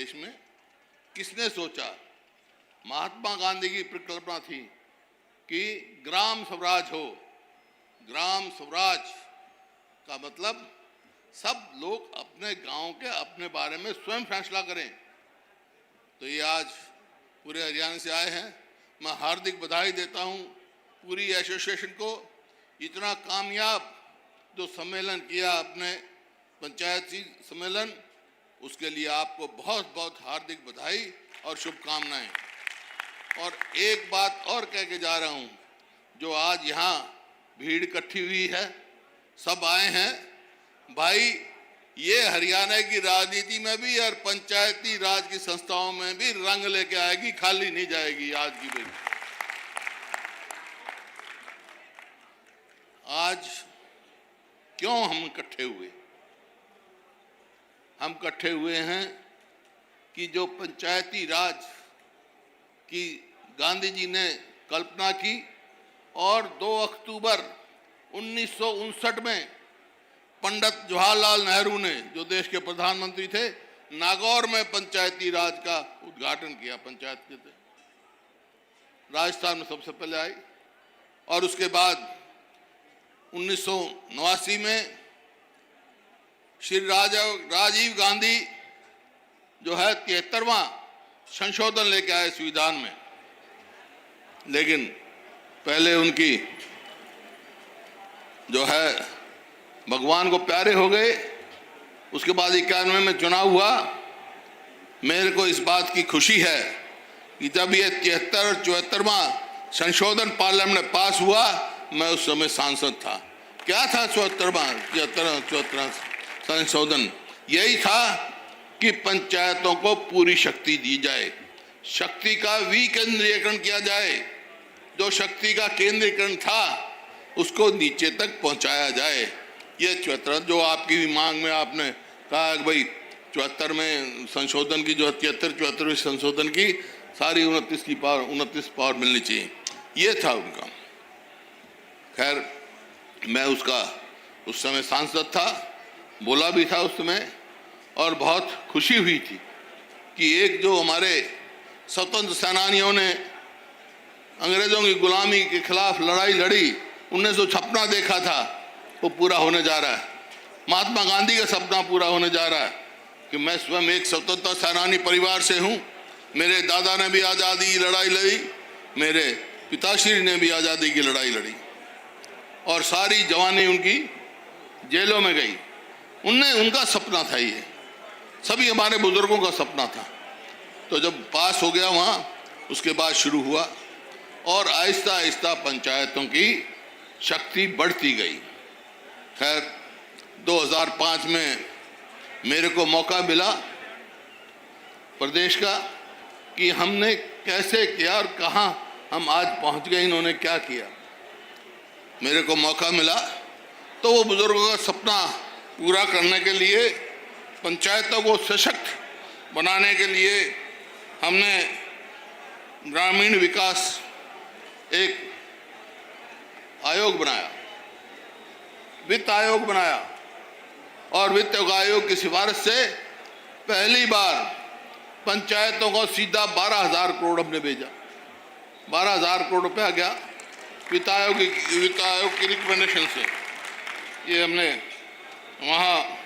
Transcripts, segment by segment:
देश में? किसने सोचा? महात्मा गांधी की परिकल्पना थी कि ग्राम स्वराज हो। ग्राम स्वराज का मतलब सब लोग अपने गांव के अपने बारे में स्वयं फैसला करें। तो ये आज पूरे हरियाणा से आए हैं, मैं हार्दिक बधाई देता हूं पूरी एसोसिएशन को। इतना कामयाब जो सम्मेलन किया अपने पंचायती सम्मेलन, उसके लिए आपको बहुत बहुत हार्दिक बधाई और शुभकामनाएं। और एक बात और कह के जा रहा हूं, जो आज यहाँ भीड़ इकट्ठी हुई है, सब आए हैं भाई, ये हरियाणा की राजनीति में भी और पंचायती राज की संस्थाओं में भी रंग लेके आएगी, खाली नहीं जाएगी आज की भीड़। आज क्यों हम इकट्ठे हुए? हम इकट्ठे हुए हैं कि जो पंचायती राज की गांधी जी ने कल्पना की और 2 अक्टूबर 1959 में पंडित जवाहरलाल नेहरू ने, जो देश के प्रधानमंत्री थे, नागौर में पंचायती राज का उद्घाटन किया। पंचायत के राजस्थान में सबसे पहले आई और उसके बाद 1989 में श्री राजीव गांधी जो है 73वां संशोधन लेके आए संविधान में। लेकिन पहले उनकी जो है भगवान को प्यारे हो गए। उसके बाद 91 में चुनाव हुआ। मेरे को इस बात की खुशी है कि जब ये 73 और 74वां संशोधन पार्लियामेंट में पास हुआ, मैं उस समय सांसद था। क्या था 74वां संशोधन? यही था कि पंचायतों को पूरी शक्ति दी जाए, शक्ति का विकेंद्रीकरण किया जाए, जो शक्ति का केंद्रीकरण था उसको नीचे तक पहुंचाया जाए। ये 74 जो आपकी भी मांग में आपने कहा कि भाई 74 में संशोधन की, जो 73-74 संशोधन की सारी 29 पावर मिलनी चाहिए, ये था उनका। खैर, मैं उसका उस समय सांसद था, बोला भी था उस समय, और बहुत खुशी हुई थी कि एक जो हमारे स्वतंत्र सेनानियों ने अंग्रेजों की गुलामी के खिलाफ लड़ाई लड़ी, 1956 देखा था, वो पूरा होने जा रहा है। महात्मा गांधी का सपना पूरा होने जा रहा है कि मैं स्वयं एक स्वतंत्र सेनानी परिवार से हूँ। मेरे दादा ने भी आज़ादी की लड़ाई लड़ी, मेरे पिताश्री ने भी आज़ादी की लड़ाई लड़ी और सारी जवानी उनकी जेलों में गई। उनका सपना था, ये सभी हमारे बुजुर्गों का सपना था। तो जब पास हो गया वहाँ, उसके बाद शुरू हुआ और आहिस्ता आहिस्ता पंचायतों की शक्ति बढ़ती गई। खैर, 2005 में मेरे को मौका मिला प्रदेश का कि हमने कैसे किया और कहाँ हम आज पहुँच गए, इन्होंने क्या किया। मेरे को मौका मिला तो वो बुजुर्गों का सपना पूरा करने के लिए, पंचायतों को सशक्त बनाने के लिए हमने ग्रामीण विकास एक आयोग बनाया, वित्त आयोग बनाया, और वित्त आयोग की सिफारिश से पहली बार पंचायतों को सीधा 12,000 करोड़ हमने भेजा। 12,000 करोड़ रुपया गया वित्त आयोग की रिकमेंडेशन से। ये हमने वहाँ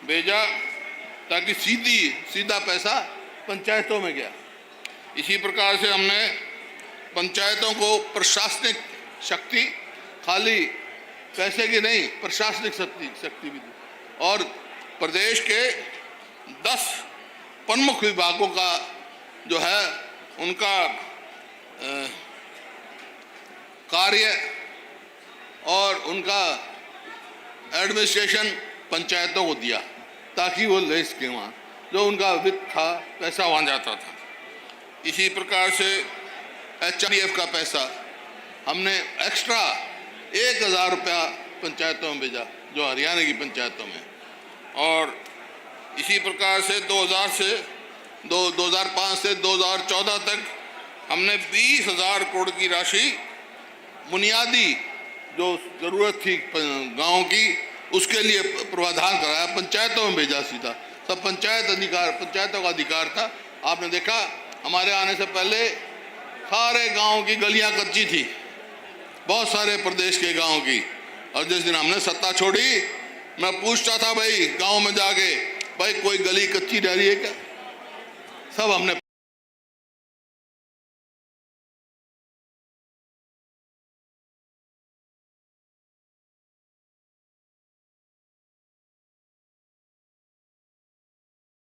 भेजा ताकि सीधा पैसा पंचायतों में गया। इसी प्रकार से हमने पंचायतों को प्रशासनिक शक्ति, खाली पैसे की नहीं, प्रशासनिक शक्ति भी दी और प्रदेश के 10 प्रमुख विभागों का जो है उनका कार्य और उनका एडमिनिस्ट्रेशन पंचायतों को दिया ताकि वो ले सकें। वहाँ जो उनका वित्त था, पैसा वहाँ जाता था। इसी प्रकार से HRDF का पैसा हमने एक्स्ट्रा 1,000 रुपया पंचायतों में भेजा, जो हरियाणा की पंचायतों में। और इसी प्रकार से 2005 से 2014 तक हमने 20,000 करोड़ की राशि बुनियादी जो ज़रूरत थी गाँव की, उसके लिए प्रावधान कराया, पंचायतों में भेजा सीधा। सब पंचायतों का अधिकार था। आपने देखा हमारे आने से पहले सारे गांव की गलियां कच्ची थी, बहुत सारे प्रदेश के गांव की। और जिस दिन हमने सत्ता छोड़ी, मैं पूछता था भाई गांव में जाके, भाई कोई गली कच्ची रह रही है क्या? सब हमने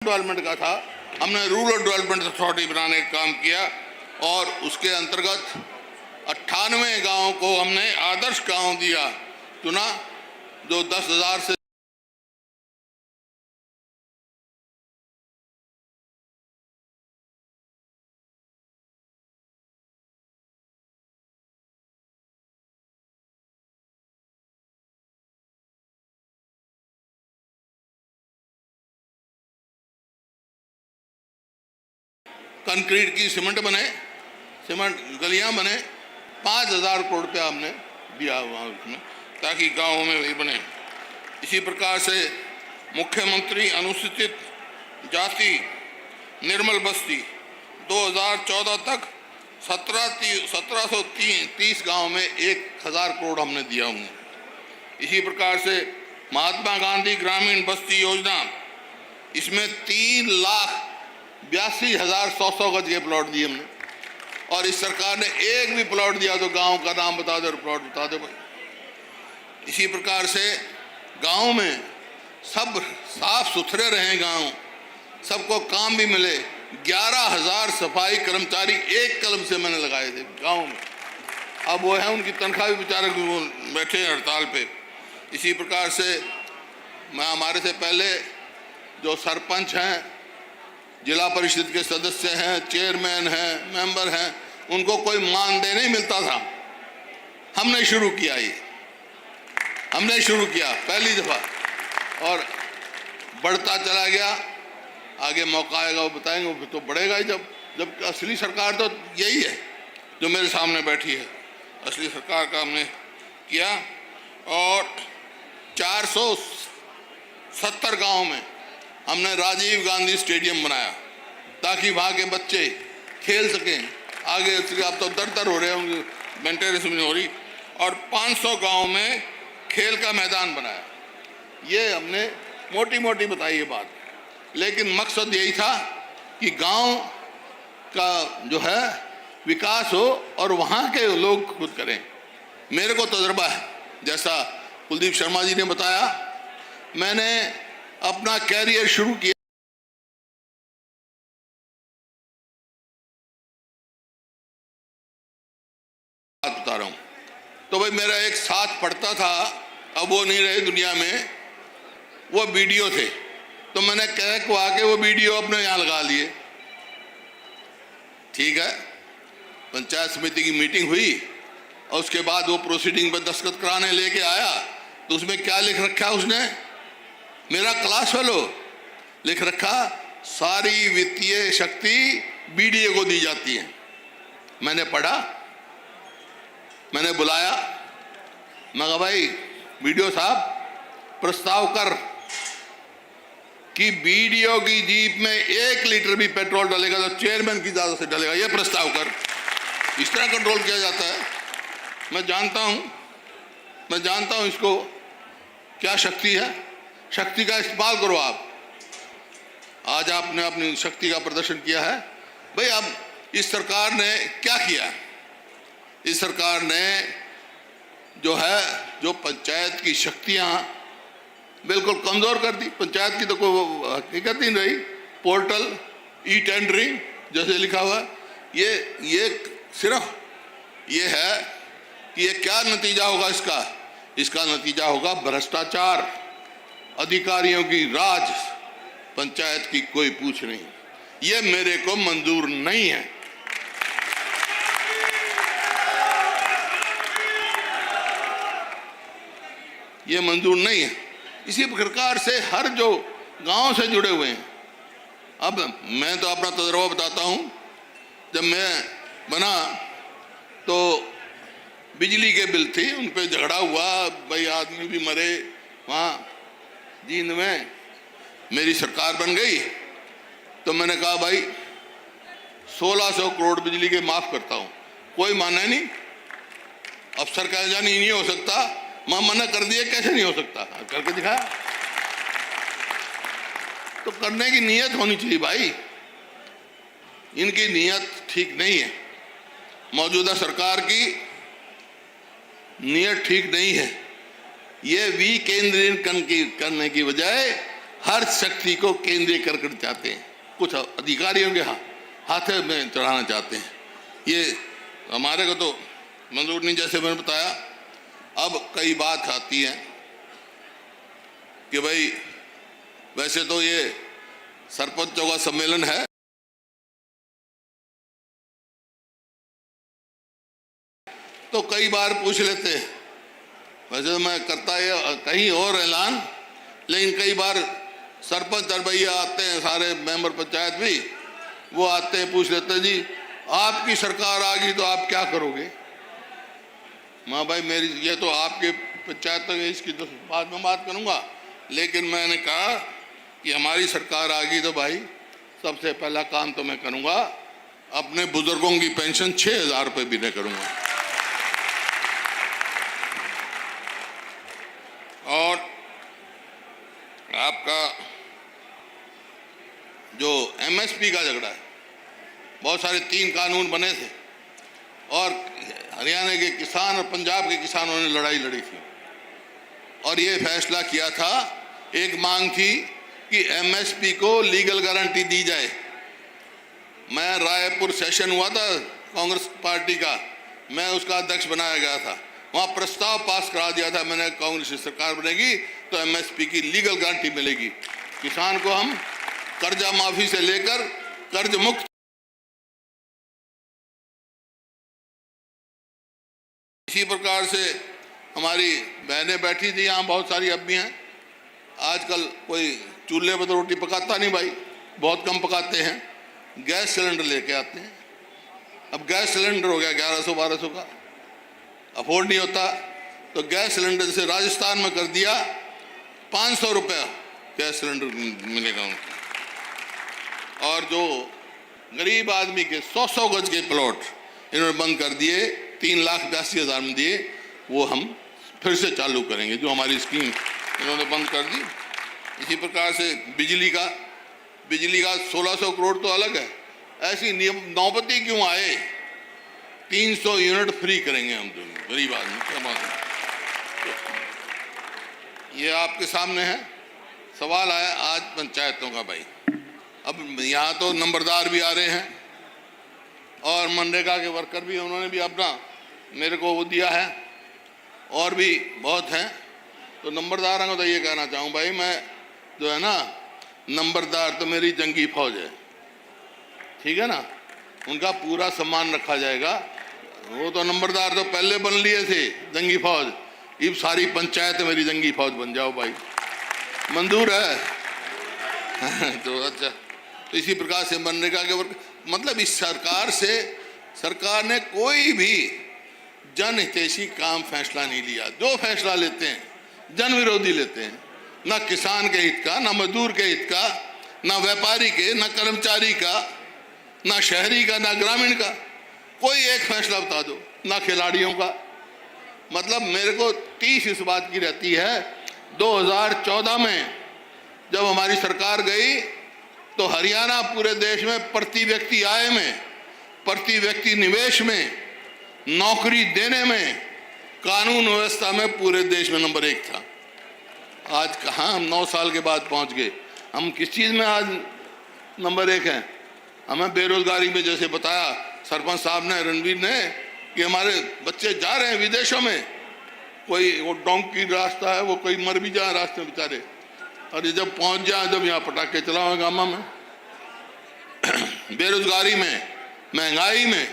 डेवलपमेंट का था, हमने रूरल डेवलपमेंट अथॉरिटी बनाने का काम किया और उसके अंतर्गत 98 गांवों को हमने आदर्श गांव दिया चुना, जो 10,000 से कंक्रीट की सीमेंट बने, सीमेंट गलियां बने। 5,000 करोड़ रुपया हमने दिया वहाँ उसमें, ताकि गाँव में भी बने। इसी प्रकार से मुख्यमंत्री अनुसूचित जाति निर्मल बस्ती 2014 तक 1730 गांव में 1,000 करोड़ हमने दिया हूँ। इसी प्रकार से महात्मा गांधी ग्रामीण बस्ती योजना, इसमें 3,82,100 गज के प्लॉट दिए हमने। और इस सरकार ने एक भी प्लॉट दिया तो गांव का नाम बता दो और प्लॉट बता दो भाई। इसी प्रकार से गांव में सब साफ सुथरे रहें, गांव सबको काम भी मिले। 11,000 सफाई कर्मचारी एक कलम से मैंने लगाए थे गांव में। अब वो है, उनकी तनख्वाह भी बेचारे बैठे हैं हड़ताल पे। इसी प्रकार से मैं हमारे से पहले जो सरपंच हैं, जिला परिषद के सदस्य हैं, चेयरमैन हैं, मेंबर हैं, उनको कोई मानदेय नहीं मिलता था। हमने शुरू किया, ये हमने शुरू किया पहली दफा और बढ़ता चला गया। आगे मौका आएगा वो बताएंगे, वो तो बढ़ेगा ही। जब असली सरकार तो यही है जो मेरे सामने बैठी है, असली सरकार का हमने किया। और 470 गांव में हमने राजीव गांधी स्टेडियम बनाया ताकि वहाँ के बच्चे खेल सकें। आगे अब तो दर हो रहे होंगे, मेंटेनेंस नहीं हो रही। और 500 गांव में खेल का मैदान बनाया। ये हमने मोटी मोटी बताई ये बात, लेकिन मकसद यही था कि गांव का जो है विकास हो और वहाँ के लोग खुद करें। मेरे को तजुर्बा है, जैसा कुलदीप शर्मा जी ने बताया, मैंने अपना कैरियर शुरू किया बता रहा हूँ। तो भाई मेरा एक साथ पढ़ता था, अब वो नहीं रहे दुनिया में, वो वीडियो थे। तो मैंने कह को आके वो वीडियो अपने यहाँ लगा लिए। ठीक है, पंचायत समिति की मीटिंग हुई और उसके बाद वो प्रोसीडिंग पर दस्तखत कराने लेके आया, तो उसमें क्या लिख रखा उसने, मेरा क्लास फेलो लिख रखा, सारी वित्तीय शक्ति बीडीए को दी जाती है। मैंने पढ़ा, मैंने बुलाया, मैं कहा भाई वीडियो साहब प्रस्ताव कर कि बीडीओ की जीप में 1 लीटर भी पेट्रोल डालेगा तो चेयरमैन की ज्यादा से डालेगा, ये प्रस्ताव कर। इस तरह कंट्रोल किया जाता है। मैं जानता हूं इसको क्या शक्ति है। शक्ति का इस्तेमाल करो आप। आज आपने अपनी शक्ति का प्रदर्शन किया है। भाई अब इस सरकार ने क्या किया, इस सरकार ने जो पंचायत की शक्तियां बिल्कुल कमजोर कर दी। पंचायत की तो कोई हकीकत ही नहीं रही। पोर्टल, ई टेंडरिंग जैसे लिखा हुआ, ये सिर्फ ये है कि ये क्या नतीजा होगा इसका नतीजा होगा भ्रष्टाचार, अधिकारियों की राज, पंचायत की कोई पूछ नहीं। ये मेरे को मंजूर नहीं है। ये मंजूर नहीं है। इसी प्रकार से हर जो गांव से जुड़े हुए हैं, अब मैं तो अपना तजुर्बा बताता हूं। जब मैं बना तो बिजली के बिल थे, उन पे झगड़ा हुआ, भाई आदमी भी मरे वहाँ जींद में। मेरी सरकार बन गई तो मैंने कहा भाई 1600 करोड़ बिजली के माफ करता हूं। कोई माना नहीं, अफसर कह जानी नहीं हो सकता, मैं मना कर दिया, कैसे नहीं हो सकता, करके दिखाया। तो करने की नीयत होनी चाहिए भाई, इनकी नीयत ठीक नहीं है, मौजूदा सरकार की नीयत ठीक नहीं है। ये विकेंद्रीय करने की बजाय हर शक्ति को केंद्रीय कर चाहते हैं, कुछ अधिकारियों के हाथ में चढ़ाना चाहते हैं। ये हमारे को तो मंजूर नहीं। जैसे मैंने बताया, अब कई बात आती है कि भाई वैसे तो ये सरपंचों का सम्मेलन है, तो कई बार पूछ लेते हैं, वैसे तो मैं करता है कहीं और ऐलान, लेकिन कई बार सरपंच दरबैया आते हैं, सारे मेंबर पंचायत भी वो आते हैं, पूछ लेते हैं जी आपकी सरकार आ गई तो आप क्या करोगे। माँ भाई मेरी ये तो आपके पंचायत तक है, इसकी तो बाद में बात करूँगा, लेकिन मैंने कहा कि हमारी सरकार आ गई तो भाई सबसे पहला काम तो मैं करूँगा, अपने बुजुर्गों की पेंशन 6000 रुपये भी नहीं करूँगा। और आपका जो एमएसपी का झगड़ा है, बहुत सारे 3 कानून बने थे और हरियाणा के किसान और पंजाब के किसानों ने लड़ाई लड़ी थी और ये फैसला किया था, एक मांग थी कि एमएसपी को लीगल गारंटी दी जाए। मैं रायपुर सेशन हुआ था कांग्रेस पार्टी का, मैं उसका अध्यक्ष बनाया गया था, वहाँ प्रस्ताव पास करा दिया था मैंने, कांग्रेस की सरकार बनेगी तो एमएसपी की लीगल गारंटी मिलेगी, किसान को हम कर्जा माफी से लेकर कर्ज मुक्त। इसी प्रकार से हमारी बहनें बैठी थी यहाँ, बहुत सारी अब भी हैं। आजकल कोई चूल्हे पर तो रोटी पकाता नहीं भाई, बहुत कम पकाते हैं, गैस सिलेंडर लेके आते हैं। अब गैस सिलेंडर हो गया 1100-1200 का, अफोर्ड नहीं होता, तो गैस सिलेंडर से राजस्थान में कर दिया 500 रुपया गैस सिलेंडर मिलेगा उनको। और जो गरीब आदमी के 100-100 गज के प्लॉट इन्होंने बंद कर दिए, 3,82,000 में दिए, वो हम फिर से चालू करेंगे, जो हमारी स्कीम इन्होंने बंद कर दी। इसी प्रकार से बिजली का 1600 करोड़ तो अलग है, ऐसी नौबती क्यों आए, 300 यूनिट फ्री करेंगे हम दोनों गरीब आदमी, क्या बात है। ये आपके सामने है। सवाल आया आज पंचायतों का भाई, अब यहाँ तो नंबरदार भी आ रहे हैं और मनरेगा के वर्कर भी, उन्होंने भी अपना मेरे को वो दिया है, और भी बहुत हैं। तो नंबरदारों को तो ये कहना चाहूँ भाई, मैं जो है ना, नंबरदार तो मेरी जंगी फौज है, ठीक है ना, उनका पूरा सम्मान रखा जाएगा। वो तो नंबरदार तो पहले बन लिए थे जंगी फौज, अब सारी पंचायत मेरी जंगी फौज बन जाओ भाई, मंजूर है। तो अच्छा, तो इसी प्रकार से मनरेगा के वर्क, मतलब इस सरकार ने कोई भी जन हितैषी काम फैसला नहीं लिया। जो फैसला लेते हैं जन विरोधी लेते हैं, ना किसान के हित का, ना मजदूर के हित का, ना व्यापारी के, ना कर्मचारी का, ना शहरी का, ना ग्रामीण का। कोई एक फैसला बता दो, ना खिलाड़ियों का। मतलब मेरे को 30 इस बात की रहती है, 2014 में जब हमारी सरकार गई तो हरियाणा पूरे देश में प्रति व्यक्ति आय में, प्रति व्यक्ति निवेश में, नौकरी देने में, कानून व्यवस्था में पूरे देश में नंबर 1 था। आज कहाँ हम 9 साल के बाद पहुँच गए, हम किस चीज़ में आज नंबर 1 हैं। हमें बेरोजगारी में, जैसे बताया सरपंच साहब ने, रणवीर ने, कि हमारे बच्चे जा रहे हैं विदेशों में, कोई वो डोंकी रास्ता है, वो कोई मर भी जाए रास्ते में बेचारे, और ये जब पहुंच जाए जब यहाँ पटाखे चलाओ गामा में। बेरोजगारी में, महंगाई में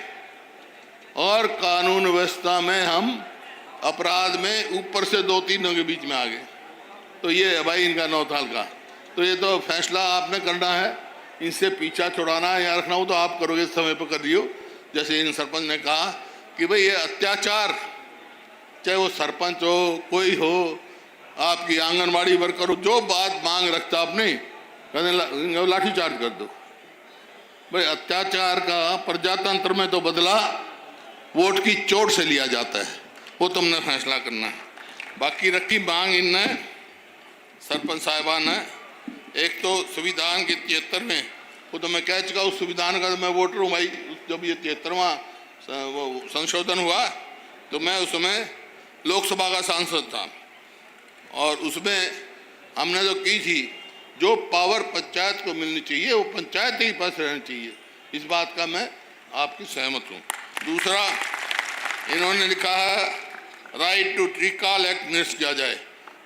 और कानून व्यवस्था में हम अपराध में ऊपर से 2-3 के बीच में आ गए। तो ये है भाई इनका 9 साल का। तो ये तो फैसला आपने करना है, इनसे पीछा छुड़ाना है या रखना हो तो आप करोगे, समय पर कर दियो। जैसे इन सरपंच ने कहा कि भाई ये अत्याचार, चाहे वो सरपंच हो, कोई हो, आपकी आंगनबाड़ी वर्कर हो, जो बात मांग रखता आपने, कहते लाठी चार्ज कर दो। भाई अत्याचार का प्रजातंत्र में तो बदला वोट की चोट से लिया जाता है, वो तुमने फैसला करना है। बाकी रखी मांग इनने सरपंच साहिबान ने, एक तो संविधान के 73वें, वो तो मैं कह चुका उस संविधान का तो मैं वोटर हूँ भाई। जब ये 73वां वो संशोधन हुआ तो मैं उसमें लोकसभा का सांसद था और उसमें हमने जो की थी, जो पावर पंचायत को मिलनी चाहिए वो पंचायत के ही पास रहनी चाहिए, इस बात का मैं आपकी सहमत हूँ। दूसरा, इन्होंने लिखा है राइट टू रिकॉल एक्ट निरस्त किया जाए।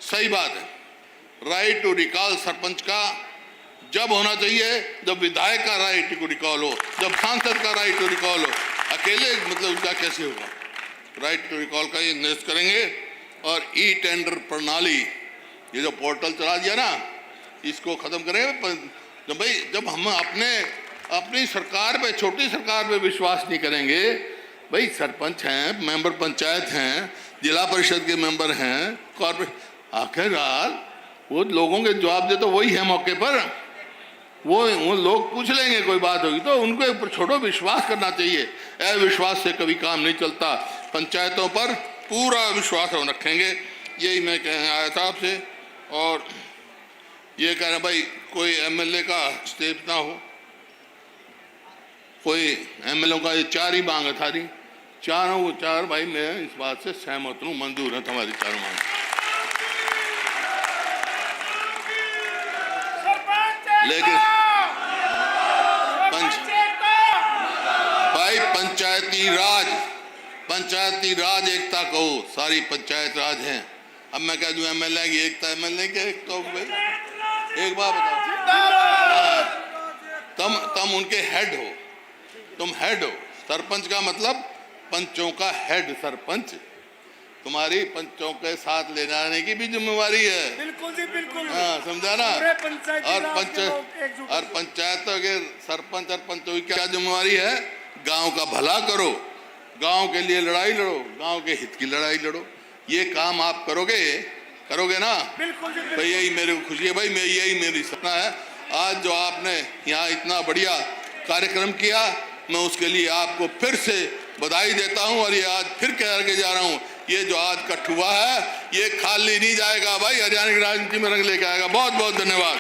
सही बात है, राइट टू रिकॉल सरपंच का जब होना चाहिए जब विधायक का राइट टू रिकॉल हो, जब सांसद का राइट टू रिकॉल हो। अकेले मतलब उनका कैसे होगा? राइट टू रिकॉल का ये निरस्त करेंगे। और ई टेंडर प्रणाली, ये जो पोर्टल चला दिया ना, इसको खत्म करेंगे। जब हम अपनी सरकार पे, छोटी सरकार पे विश्वास नहीं करेंगे, भाई सरपंच हैं, मेंबर पंचायत हैं, जिला परिषद के मेंबर हैं, कॉर्पोरेट, आखिरकार वो लोगों के जवाब दे तो वही है मौके पर। वो लोग पूछ लेंगे, कोई बात होगी तो उनको ऊपर छोड़ो, विश्वास करना चाहिए। अविश्वास से कभी काम नहीं चलता। पंचायतों पर पूरा विश्वास हम रखेंगे, यही मैं कहने आया था आपसे। और ये कह रहे भाई कोई एमएलए का स्टेप ना हो, कोई एमएलए का, ये 4 ही मांग था, चारों वो 4 भाई मैं इस बात से सहमत हूँ, मंजूर है तुम्हारी 4 मांग। लेकिन भाई पंचायती राज एकता कहो, सारी पंचायत राज हैं। अब मैं कह दूं एमएलए की एकता, एमएलए की एकता हो भाई, एक बात बताओ, तुम उनके हेड हो, तुम हेड हो। सरपंच का मतलब पंचों का हेड सरपंच, तुम्हारी पंचों के साथ ले जाने की भी जिम्मेवारी है। बिल्कुल जी बिल्कुल, हाँ, समझा ना। और पंचायतों के सरपंच और पंचों की क्या जिम्मेवारी है? गांव का भला करो, गांव के लिए लड़ाई लड़ो, गांव के हित की लड़ाई लड़ो। ये काम आप करोगे ना? बिल्कुल जी बिल्कुल। भाई यही मेरे को खुशी है भाई, यही मेरी सपना है। आज जो आपने यहाँ इतना बढ़िया कार्यक्रम किया, मैं उसके लिए आपको फिर से बधाई देता हूँ। और ये आज फिर कह के जा रहा हूँ, ये जो आज का ठुआ है ये खाली नहीं जाएगा भाई, हरियाणा की राजनीति में रंग लेके आएगा। बहुत बहुत धन्यवाद।